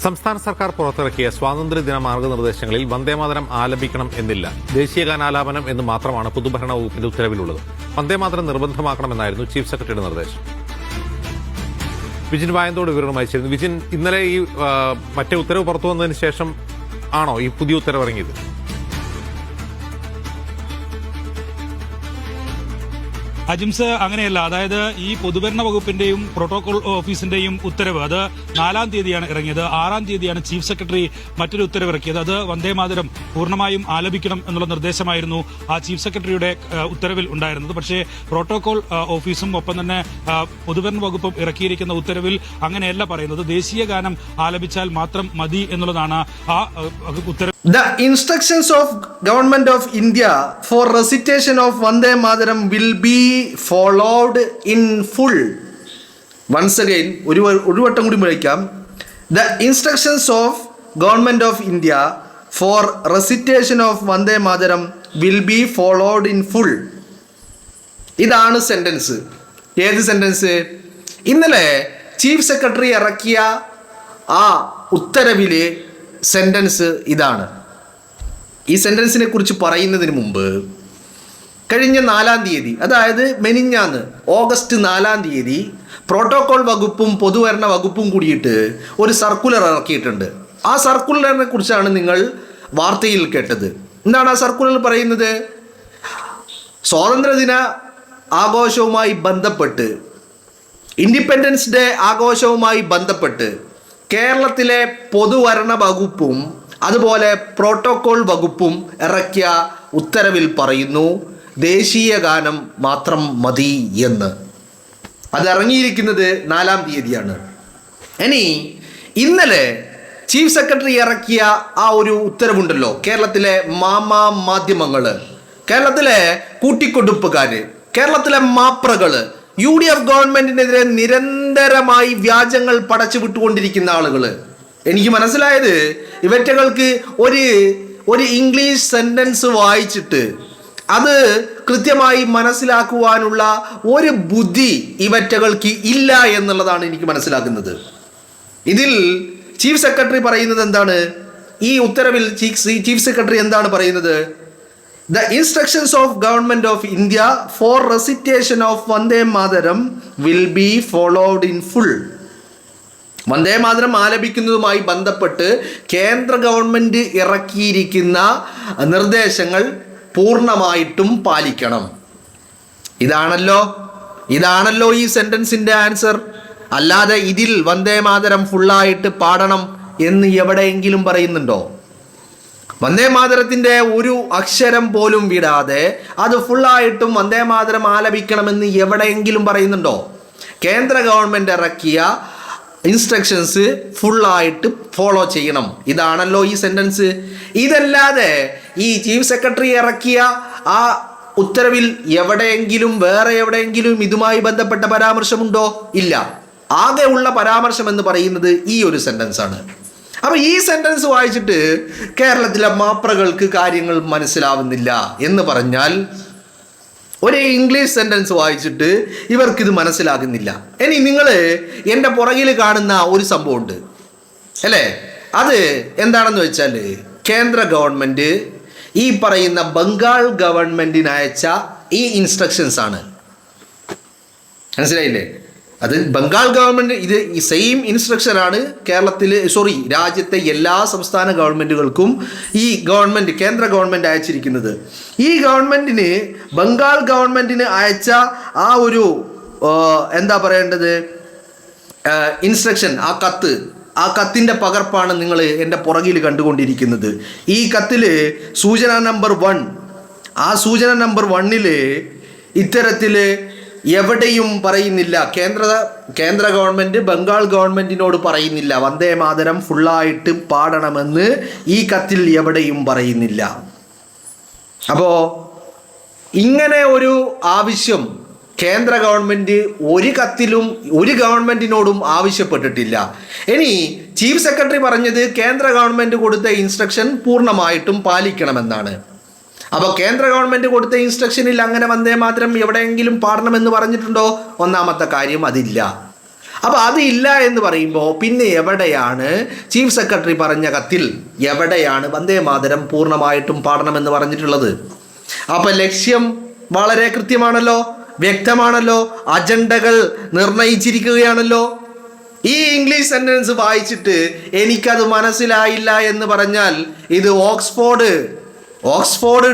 സംസ്ഥാന സർക്കാർ പുറത്തിറക്കിയ സ്വാതന്ത്ര്യദിന മാർഗനിർദ്ദേശങ്ങളിൽ വന്ദേമാതരം ആലപിക്കണം എന്നില്ല. ദേശീയഗാനാലാപനം എന്ന് മാത്രമാണ് പൊതുഭരണ വകുപ്പിന്റെ ഉത്തരവിലുള്ളത്. വന്ദേമാതരം നിർബന്ധമാക്കണമെന്നായിരുന്നു ചീഫ് സെക്രട്ടറിയുടെ നിർദ്ദേശം. വിജിൻ വായന്തോട് വിവരണം അയച്ചിരുന്നു. വിജിൻ, ഇന്നലെ ഈ മറ്റേ ഉത്തരവ് പുറത്തു വന്നതിന് ശേഷം ആണോ ഈ പുതിയ ഉത്തരവ് ഇറങ്ങിയത്? അജിംസ്, അങ്ങനെയല്ല. അതായത് ഈ പൊതുഭരണ വകുപ്പിന്റെയും പ്രോട്ടോകോൾ ഓഫീസിന്റെയും ഉത്തരവ് അത് 4-ാം തീയതിയാണ് ഇറങ്ങിയത്. 6-ാം തീയതിയാണ് ചീഫ് സെക്രട്ടറി മറ്റൊരു ഉത്തരവ് ഇറക്കിയത്. അത് വന്ദേമാതരം പൂർണ്ണമായും ആലപിക്കണം എന്നുള്ള നിർദ്ദേശമായിരുന്നു ആ ചീഫ് സെക്രട്ടറിയുടെ ഉത്തരവിൽ ഉണ്ടായിരുന്നത്. പക്ഷേ പ്രോട്ടോകോൾ ഓഫീസും ഒപ്പം തന്നെ പൊതുഭരണ വകുപ്പും ഇറക്കിയിരിക്കുന്ന ഉത്തരവിൽ അങ്ങനെയല്ല പറയുന്നത്. ദേശീയ ഗാനം ആലപിച്ചാൽ മാത്രം മതി എന്നുള്ളതാണ് ആ ഉത്തരവ്. The instructions of Government of India for recitation of Vande Mataram will be followed in full. Once again, ഒരു വട്ടം കൂടി വിളിക്കാം. The instructions of Government of India for recitation of Vande Mataram will be followed in full. ഇതാണ് sentence. ഏത് sentence? ഇന്നലെ chief secretary ഇറക്കിയ ആ ഉത്തരവിലെ sentence ഇതാണ്. ഈ സെന്റൻസിനെ കുറിച്ച് പറയുന്നതിന് മുമ്പ് കഴിഞ്ഞ 4-ാം തീയതി, അതായത് മെനിഞ്ഞാന്ന് ഓഗസ്റ്റ് 4-ാം തീയതി പ്രോട്ടോകോൾ വകുപ്പും പൊതുഭരണ വകുപ്പും കൂടിയിട്ട് ഒരു സർക്കുലർ ഇറക്കിയിട്ടുണ്ട്. ആ സർക്കുലറിനെ കുറിച്ചാണ് നിങ്ങൾ വാർത്തയിൽ കേട്ടത്. എന്താണ് ആ സർക്കുലർ പറയുന്നത്? സ്വാതന്ത്ര്യദിന ആഘോഷവുമായി ബന്ധപ്പെട്ട്, ഇൻഡിപെൻഡൻസ് ഡേ ആഘോഷവുമായി ബന്ധപ്പെട്ട് കേരളത്തിലെ പൊതുഭരണ വകുപ്പും അതുപോലെ പ്രോട്ടോകോൾ വകുപ്പും ഇറക്കിയ ഉത്തരവിൽ പറയുന്നു ദേശീയ ഗാനം മാത്രം മതി എന്ന്. അത് ഇറങ്ങിയിരിക്കുന്നത് 4-ാം തീയതിയാണ്. ഇനി ഇന്നലെ ചീഫ് സെക്രട്ടറി ഇറക്കിയ ആ ഒരു ഉത്തരവുണ്ടല്ലോ, കേരളത്തിലെ മാധ്യമങ്ങൾ, കേരളത്തിലെ കൂട്ടിക്കൊടുപ്പുകാർ, കേരളത്തിലെ മാപ്രകള്, UDF ഗവൺമെന്റിനെതിരെ നിരന്തരമായി വ്യാജങ്ങൾ പടച്ചു വിട്ടുകൊണ്ടിരിക്കുന്ന ആളുകൾ, എനിക്ക് മനസ്സിലായത് ഇവറ്റകൾക്ക് ഒരു ഇംഗ്ലീഷ് സെന്റൻസ് വായിച്ചിട്ട് അത് കൃത്യമായി മനസ്സിലാക്കുവാനുള്ള ഒരു ബുദ്ധി ഇവറ്റകൾക്ക് ഇല്ല എന്നുള്ളതാണ് എനിക്ക് മനസ്സിലാക്കുന്നത്. ഇതിൽ ചീഫ് സെക്രട്ടറി പറയുന്നത് എന്താണ്? ഈ ഉത്തരവിൽ ചീഫ് സെക്രട്ടറി എന്താണ് പറയുന്നത്? The instructions of Government of India for recitation of Vande Mataram will be followed in full. Vande Mataram ആലപിക്കുന്നതുമായി ബന്ധപ്പെട്ട് കേന്ദ്ര ഗവൺമെന്റ് ഇറക്കിയിരിക്കുന്ന നിർദ്ദേശങ്ങൾ പൂർണ്ണമായിട്ടും പാലിക്കണം. ഇതാണല്ലോ ഈ സെന്റൻസിന്റെ ആൻസർ. അല്ലാതെ ഇതിൽ വന്ദേ മാതരം ഫുള്ളായിട്ട് പാടണം എന്ന് എവിടെയെങ്കിലും പറയുന്നുണ്ടോ? വന്ദേ മാതരത്തിൻ്റെ ഒരു അക്ഷരം പോലും വിടാതെ അത് ഫുള്ളായിട്ടും വന്ദേ മാതരം ആലപിക്കണമെന്ന് എവിടെയെങ്കിലും പറയുന്നുണ്ടോ? കേന്ദ്ര ഗവൺമെൻറ് ഇറക്കിയ ഇൻസ്ട്രക്ഷൻസ് ഫുള്ളായിട്ട് ഫോളോ ചെയ്യണം. ഇതാണല്ലോ ഈ സെൻറ്റൻസ്. ഇതല്ലാതെ ഈ ചീഫ് സെക്രട്ടറി ഇറക്കിയ ആ ഉത്തരവിൽ വേറെ എവിടെയെങ്കിലും ഇതുമായി ബന്ധപ്പെട്ട പരാമർശമുണ്ടോ? ഇല്ല. ആകെ ഉള്ള പരാമർശം എന്ന് പറയുന്നത് ഈ ഒരു സെൻറ്റൻസ് ആണ്. അപ്പോൾ ഈ സെന്റൻസ് വായിച്ചിട്ട് കേരളത്തിലെ മാപ്രകൾക്ക് കാര്യങ്ങൾ മനസ്സിലാവുന്നില്ല എന്ന് പറഞ്ഞാൽ, ഒരു ഇംഗ്ലീഷ് സെന്റൻസ് വായിച്ചിട്ട് ഇവർക്കിത് മനസ്സിലാകുന്നില്ല. ഇനി നിങ്ങൾ എൻ്റെ പുറകിൽ കാണുന്ന ഒരു സംഭവമുണ്ട് അല്ലേ? അത് എന്താണെന്ന് വെച്ചാൽ കേന്ദ്ര ഗവൺമെൻറ് ഈ പറയുന്ന ബംഗാൾ ഗവൺമെൻറ്റിന് അയച്ച ഈ ഇൻസ്ട്രക്ഷൻസ് ആണ്. മനസ്സിലായില്ലേ? അത് ബംഗാൾ ഗവൺമെൻറ് ഇത് ഈ സെയിം ഇൻസ്ട്രക്ഷനാണ് രാജ്യത്തെ എല്ലാ സംസ്ഥാന ഗവൺമെൻറ്റുകൾക്കും ഈ കേന്ദ്ര ഗവൺമെൻറ് അയച്ചിരിക്കുന്നത്. ഈ ഗവൺമെൻറ്റിന് ബംഗാൾ ഗവൺമെൻറ്റിന് അയച്ച ആ ഒരു ഇൻസ്ട്രക്ഷൻ, ആ കത്തിൻ്റെ പകർപ്പാണ് നിങ്ങൾ എൻ്റെ പുറകിൽ കണ്ടുകൊണ്ടിരിക്കുന്നത്. ഈ കത്തിൽ സൂചന നമ്പർ 1, ആ സൂചന നമ്പർ 1 ഇത്തരത്തിൽ എവിടെയും പറയുന്നില്ല, കേന്ദ്ര ഗവൺമെൻറ് ബംഗാൾ ഗവൺമെൻറ്റിനോട് പറയുന്നില്ല വന്ദേ മാതരം ഫുള്ളായിട്ട് പാടണമെന്ന് ഈ കത്തിൽ എവിടെയും പറയുന്നില്ല. അപ്പോൾ ഇങ്ങനെ ഒരു ആവശ്യം കേന്ദ്ര ഗവൺമെൻറ് ഒരു കത്തിലും ഒരു ഗവൺമെൻറ്റിനോടും ആവശ്യപ്പെട്ടിട്ടില്ല. ഇനി ചീഫ് സെക്രട്ടറി പറഞ്ഞത് കേന്ദ്ര ഗവൺമെൻറ് കൊടുത്ത ഇൻസ്ട്രക്ഷൻ പൂർണ്ണമായിട്ടും പാലിക്കണമെന്നാണ്. അപ്പോൾ കേന്ദ്ര ഗവൺമെൻറ് കൊടുത്ത ഇൻസ്ട്രക്ഷനിൽ അങ്ങനെ വന്ദേ മാതരം എവിടെയെങ്കിലും പാടണമെന്ന് പറഞ്ഞിട്ടുണ്ടോ? ഒന്നാമത്തെ കാര്യം അതില്ല. അപ്പോൾ അതില്ല എന്ന് പറയുമ്പോൾ പിന്നെ എവിടെയാണ് ചീഫ് സെക്രട്ടറി പറഞ്ഞ കത്തിൽ എവിടെയാണ് വന്ദേ മാതരം പൂർണ്ണമായിട്ടും പാടണമെന്ന് പറഞ്ഞിട്ടുള്ളത്? അപ്പം ലക്ഷ്യം വളരെ കൃത്യമാണല്ലോ, വ്യക്തമാണല്ലോ, അജണ്ടകൾ നിർണയിച്ചിരിക്കുകയാണല്ലോ. ഈ ഇംഗ്ലീഷ് സെന്റൻസ് വായിച്ചിട്ട് എനിക്കത് മനസ്സിലായില്ല എന്ന് പറഞ്ഞാൽ ഇത് ഓക്സ്ഫോർഡ്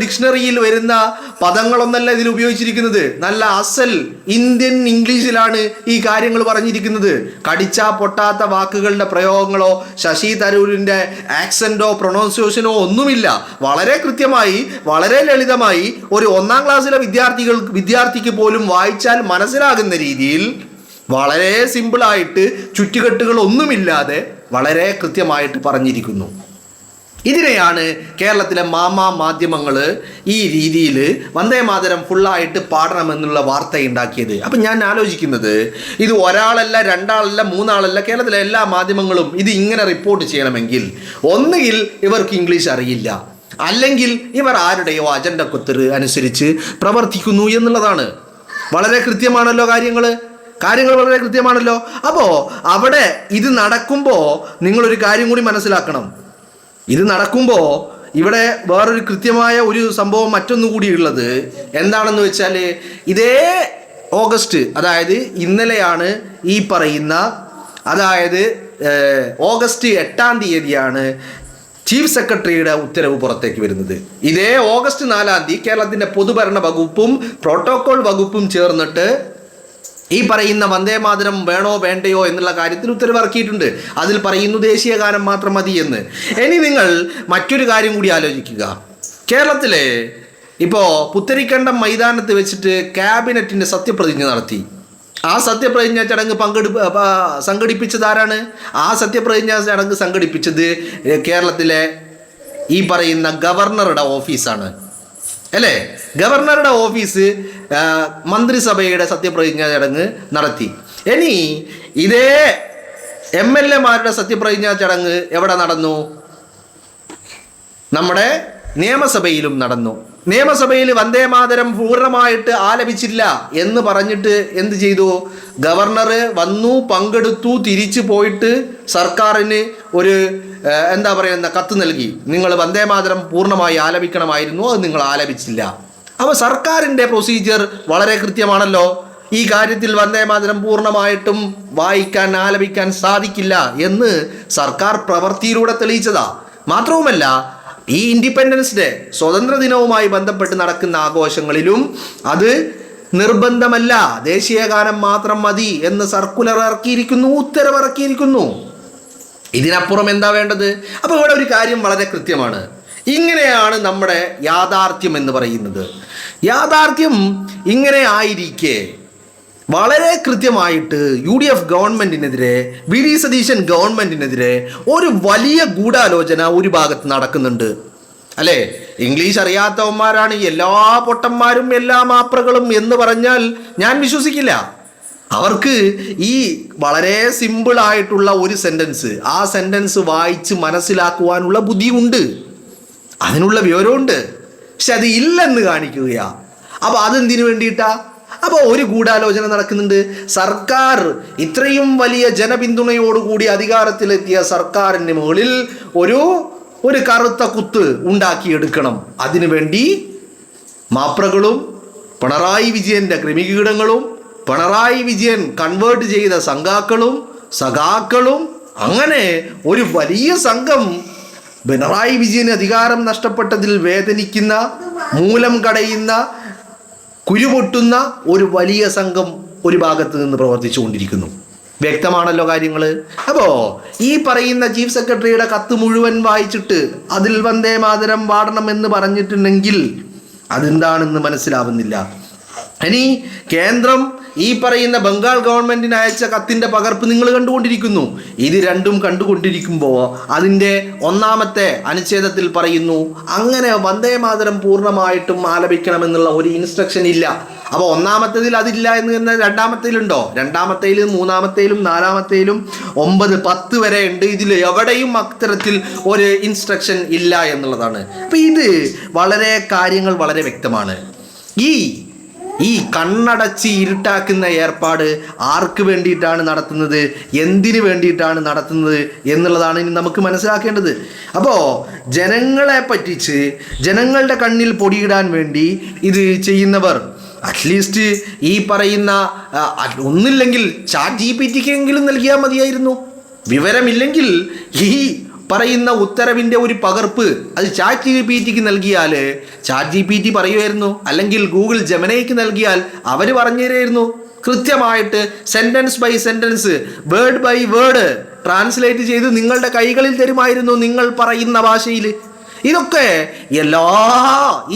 ഡിക്ഷണറിയിൽ വരുന്ന പദങ്ങളൊന്നല്ല ഇതിൽ ഉപയോഗിച്ചിരിക്കുന്നത്. നല്ല അസൽ ഇന്ത്യൻ ഇംഗ്ലീഷിലാണ് ഈ കാര്യങ്ങൾ പറഞ്ഞിരിക്കുന്നത്. കടിച്ചാ പൊട്ടാത്ത വാക്കുകളുടെ പ്രയോഗങ്ങളോ ശശി തരൂരിൻ്റെ ആക്സെന്റോ പ്രൊണൗൺസിയേഷനോ ഒന്നുമില്ല. വളരെ കൃത്യമായി, വളരെ ലളിതമായി ഒരു 1ാം ക്ലാസ്സിലെ വിദ്യാർത്ഥിക്ക് പോലും വായിച്ചാൽ മനസ്സിലാകുന്ന രീതിയിൽ വളരെ സിമ്പിളായിട്ട് ചുറ്റുകെട്ടുകൾ ഒന്നുമില്ലാതെ വളരെ കൃത്യമായിട്ട് പറഞ്ഞിരിക്കുന്നു. ഇതിനെയാണ് കേരളത്തിലെ മാധ്യമങ്ങൾ ഈ രീതിയിൽ വന്ദേ മാതരം ഫുള്ളായിട്ട് പാടണമെന്നുള്ള വാർത്ത ഉണ്ടാക്കിയത്. അപ്പം ഞാൻ ആലോചിക്കുന്നത്, ഇത് ഒരാളല്ല, 2 ആളല്ല, 3 ആളല്ല, കേരളത്തിലെ എല്ലാ മാധ്യമങ്ങളും ഇത് ഇങ്ങനെ റിപ്പോർട്ട് ചെയ്യണമെങ്കിൽ ഒന്നുകിൽ ഇവർക്ക് ഇംഗ്ലീഷ് അറിയില്ല, അല്ലെങ്കിൽ ഇവർ ആരുടെയോ അജണ്ടക്കൊത്ത് അനുസരിച്ച് പ്രവർത്തിക്കുന്നു എന്നുള്ളതാണ്. വളരെ കൃത്യമാണല്ലോ കാര്യങ്ങൾ വളരെ കൃത്യമാണല്ലോ. അപ്പോൾ അവിടെ ഇത് നടക്കുമ്പോൾ നിങ്ങളൊരു കാര്യം കൂടി മനസ്സിലാക്കണം. ഇത് നടക്കുമ്പോൾ ഇവിടെ വേറൊരു കൃത്യമായ ഒരു സംഭവം മറ്റൊന്നുകൂടി ഉള്ളത് എന്താണെന്ന് വെച്ചാൽ, ഇതേ ഓഗസ്റ്റ്, അതായത് ഇന്നലെയാണ് ഈ പറയുന്ന, അതായത് ഓഗസ്റ്റ് 8-ാം തീയതിയാണ് ചീഫ് സെക്രട്ടറിയുടെ ഉത്തരവ് പുറത്തേക്ക് വരുന്നത്. ഇതേ ഓഗസ്റ്റ് 4-ാം തീയതി കേരളത്തിൻ്റെ പൊതുഭരണ വകുപ്പും പ്രോട്ടോകോൾ വകുപ്പും ചേർന്നിട്ട് ഈ പറയുന്ന വന്ദേ മാതരം വേണോ വേണ്ടയോ എന്നുള്ള കാര്യത്തിൽ ഉത്തരവിറക്കിയിട്ടുണ്ട്. അതിൽ പറയുന്നു ദേശീയ ഗാനം മാത്രം മതി എന്ന്. ഇനി നിങ്ങൾ മറ്റൊരു കാര്യം കൂടി ആലോചിക്കുക. കേരളത്തിലെ ഇപ്പോൾ പുത്തരിക്കണ്ടം മൈതാനത്ത് വെച്ചിട്ട് ക്യാബിനറ്റിൻ്റെ സത്യപ്രതിജ്ഞ നടത്തി. ആ സത്യപ്രതിജ്ഞ ചടങ്ങ് സംഘടിപ്പിച്ചതാരാണ്? ആ സത്യപ്രതിജ്ഞ ചടങ്ങ് സംഘടിപ്പിച്ചത് കേരളത്തിലെ ഈ പറയുന്ന ഗവർണറുടെ ഓഫീസാണ്, അല്ലേ? ഗവർണറുടെ ഓഫീസ് മന്ത്രിസഭയുടെ സത്യപ്രതിജ്ഞ ചടങ്ങ് നടത്തി. ഇനി ഇതേ MLA-മാരുടെ സത്യപ്രതിജ്ഞ ചടങ്ങ് എവിടെ നടന്നു? നമ്മുടെ നിയമസഭയിലും നടന്നു. നിയമസഭയിൽ വന്ദേ മാതരം പൂർണ്ണമായിട്ട് ആലപിച്ചില്ല എന്ന് പറഞ്ഞിട്ട് എന്ത് ചെയ്തു? ഗവർണർ വന്നു, പങ്കെടുത്തു, തിരിച്ചു പോയിട്ട് സർക്കാരിന് ഒരു എന്താ പറയുന്ന കത്ത് നൽകി. നിങ്ങൾ വന്ദേ മാതരം പൂർണ്ണമായി ആലപിക്കണമായിരുന്നു, അത് നിങ്ങൾ ആലപിച്ചില്ല. അപ്പോൾ സർക്കാരിൻ്റെ പ്രൊസീജിയർ വളരെ കൃത്യമാണല്ലോ. ഈ കാര്യത്തിൽ വന്ദേ മാതരം പൂർണ്ണമായിട്ടും വായിക്കാൻ, ആലപിക്കാൻ സാധിക്കില്ല എന്ന് സർക്കാർ പ്രവൃത്തിയിലൂടെ തെളിയിച്ചതാ. മാത്രവുമല്ല, ഈ ഇൻഡിപെൻഡൻസ് ഡേ, സ്വതന്ത്ര ദിനവുമായി ബന്ധപ്പെട്ട് നടക്കുന്ന ആഘോഷങ്ങളിലും അത് നിർബന്ധമല്ല, ദേശീയ ഗാനം മാത്രം മതി എന്ന് സർക്കുലർ ഇറക്കിയിരിക്കുന്നു, ഉത്തരവിറക്കിയിരിക്കുന്നു. ഇതിനപ്പുറം എന്താ വേണ്ടത്? അപ്പോൾ ഇവിടെ ഒരു കാര്യം വളരെ കൃത്യമാണ്. ഇങ്ങനെയാണ് നമ്മുടെ യാഥാർത്ഥ്യം എന്ന് പറയുന്നത്. യാഥാർത്ഥ്യം ഇങ്ങനെ ആയിരിക്കെ വളരെ കൃത്യമായിട്ട് UDF ഗവൺമെൻറ്റിനെതിരെ, VD സതീശൻ ഗവൺമെൻറ്റിനെതിരെ ഒരു വലിയ ഗൂഢാലോചന ഒരു ഭാഗത്ത് നടക്കുന്നുണ്ട്, അല്ലേ? ഇംഗ്ലീഷ് അറിയാത്തവന്മാരാണ് എല്ലാ പൊട്ടന്മാരും എല്ലാ മാപ്രകളും എന്ന് പറഞ്ഞാൽ ഞാൻ വിശ്വസിക്കില്ല. അവർക്ക് ഈ വളരെ സിമ്പിളായിട്ടുള്ള ഒരു സെൻറ്റൻസ്, ആ സെൻറ്റൻസ് വായിച്ച് മനസ്സിലാക്കുവാനുള്ള ബുദ്ധിയുണ്ട്, അതിനുള്ള വിവരമുണ്ട്. പക്ഷെ അത് ഇല്ലെന്ന് കാണിക്കുകയാ. അപ്പോൾ അതെന്തിനു വേണ്ടിയിട്ടാ? അപ്പോൾ ഒരു ഗൂഢാലോചന നടക്കുന്നുണ്ട്. സർക്കാർ ഇത്രയും വലിയ ജനപിന്തുണയോടുകൂടി അധികാരത്തിലെത്തിയ സർക്കാരിന് മുകളിൽ ഒരു കറുത്ത കുത്ത് ഉണ്ടാക്കിയെടുക്കണം. അതിനുവേണ്ടി മാപ്രകളും പിണറായി വിജയൻ്റെ ക്രിമികീടങ്ങളും പിണറായി വിജയൻ കൺവേർട്ട് ചെയ്ത സഖാക്കളും അങ്ങനെ ഒരു വലിയ സംഘം പിണറായി വിജയന് അധികാരം നഷ്ടപ്പെട്ടതിൽ വേദനിക്കുന്ന, മൂലം കടയുന്ന, കുരുപൊട്ടുന്ന ഒരു വലിയ സംഘം ഒരു ഭാഗത്ത് നിന്ന് പ്രവർത്തിച്ചു കൊണ്ടിരിക്കുന്നു. വ്യക്തമാണല്ലോ കാര്യങ്ങൾ. അപ്പോൾ ഈ പറയുന്ന ചീഫ് സെക്രട്ടറിയുടെ കത്ത് മുഴുവൻ വായിച്ചിട്ട് അതിൽ വന്ദേ മാതരം പാടണമെന്ന് പറഞ്ഞിട്ടുണ്ടെങ്കിൽ അതെന്താണെന്ന് മനസ്സിലാവുന്നില്ല. ഇനി കേന്ദ്രം ഈ പറയുന്ന ബംഗാൾ ഗവൺമെൻറ്റിന് അയച്ച കത്തിൻ്റെ പകർപ്പ് നിങ്ങൾ കണ്ടുകൊണ്ടിരിക്കുന്നു. ഇത് രണ്ടും കണ്ടുകൊണ്ടിരിക്കുമ്പോൾ അതിൻ്റെ 1-ാമത്തെ അനുച്ഛേദത്തിൽ പറയുന്നു അങ്ങനെ വന്ദേ മാതരം പൂർണ്ണമായിട്ടും ആലപിക്കണമെന്നുള്ള ഒരു ഇൻസ്ട്രക്ഷൻ ഇല്ല. അപ്പോൾ 1-ാമത്തേതിൽ അതില്ല എന്ന് തന്നെ 2-ാമത്തേലുണ്ടോ? 2-ാമത്തേലും 3-ാമത്തേലും 4-ാമത്തേലും 9, 10 വരെ ഉണ്ട്. ഇതിൽ എവിടെയും അത്തരത്തിൽ ഒരു ഇൻസ്ട്രക്ഷൻ ഇല്ല എന്നുള്ളതാണ്. അപ്പോൾ ഇത് കാര്യങ്ങൾ വളരെ വ്യക്തമാണ്. ഈ ഈ കണ്ണടച്ച് ഇരുട്ടാക്കുന്ന ഏർപ്പാട് ആർക്ക് വേണ്ടിയിട്ടാണ് നടത്തുന്നത്, എന്തിനു വേണ്ടിയിട്ടാണ് നടത്തുന്നത് എന്നുള്ളതാണ് ഇനി നമുക്ക് മനസ്സിലാക്കേണ്ടത്. അപ്പോൾ ജനങ്ങളെ പറ്റിച്ച് ജനങ്ങളുടെ കണ്ണിൽ പൊടിയിടാൻ വേണ്ടി ഇത് ചെയ്യുന്നവർ അറ്റ്ലീസ്റ്റ് ഈ പറയുന്ന ഒന്നില്ലെങ്കിൽ ChatGPT-ക്കെങ്കിലും നൽകിയാൽ മതിയായിരുന്നു. വിവരമില്ലെങ്കിൽ ഈ പറയുന്ന ഉത്തരവിൻ്റെ ഒരു പകർപ്പ് അത് ChatGPT-ക്ക് നൽകിയാൽ ChatGPT പറയുമായിരുന്നു, അല്ലെങ്കിൽ ഗൂഗിൾ ജെമിനൈക്ക് നൽകിയാൽ അവർ പറഞ്ഞു തരുമായിരുന്നു. കൃത്യമായിട്ട് sentence by sentence, word by word translate ചെയ്ത് നിങ്ങളുടെ കൈകളിൽ തരുമായിരുന്നു നിങ്ങൾ പറയുന്ന ഭാഷയിൽ. ഇതൊക്കെ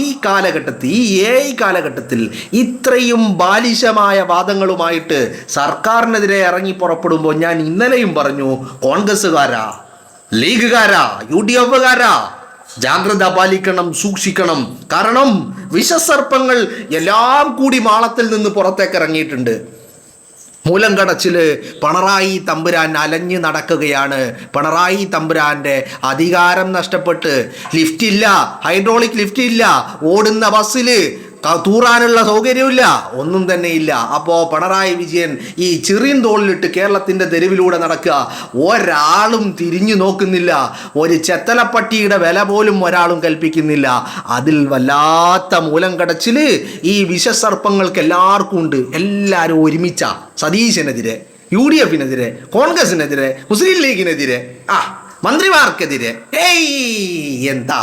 ഈ കാലഘട്ടത്തിൽ, ഈ AI കാലഘട്ടത്തിൽ ഇത്രയും ബാലിശമായ വാദങ്ങളുമായിട്ട് സർക്കാരിനെതിരെ ഇറങ്ങി പുറപ്പെടുമ്പോൾ ഞാൻ ഇന്നലെയും പറഞ്ഞു, കോൺഗ്രസ്സുകാരാ, ലീഗുകാരാ, UDF-കാരാ, ജാഗ്രത പാലിക്കണം, സൂക്ഷിക്കണം. കാരണം വിഷസർപ്പങ്ങൾ എല്ലാം കൂടി മാളത്തിൽ നിന്ന് പുറത്തേക്ക് ഇറങ്ങിയിട്ടുണ്ട്. മൂലംകടച്ചില് പിണറായി തമ്പുരാൻ അലഞ്ഞു നടക്കുകയാണ്. പിണറായി തമ്പുരാന്റെ അധികാരം നഷ്ടപ്പെട്ട് ലിഫ്റ്റില്ല, ഹൈഡ്രോളിക് ലിഫ്റ്റ് ഇല്ല, ഓടുന്ന ബസ്സില് തൂറാനുള്ള സൗകര്യമില്ല, ഒന്നും തന്നെ ഇല്ല. അപ്പോൾ പിണറായി വിജയൻ ഈ ചെറിയ തോളിലിട്ട് കേരളത്തിൻ്റെ തെരുവിലൂടെ നടക്കുക, ഒരാളും തിരിഞ്ഞു നോക്കുന്നില്ല, ഒരു ചെത്തലപ്പട്ടിയുടെ വില പോലും ഒരാളും കൽപ്പിക്കുന്നില്ല. അതിൽ വല്ലാത്ത മൂലം കടച്ചിൽ ഈ വിഷസർപ്പങ്ങൾക്ക് എല്ലാവർക്കും ഉണ്ട്. എല്ലാവരും ഒരുമിച്ച സതീശനെതിരെ, UDF-നെതിരെ, കോൺഗ്രസിനെതിരെ, മുസ്ലിം ലീഗിനെതിരെ, മന്ത്രിമാർക്കെതിരെ. എന്താ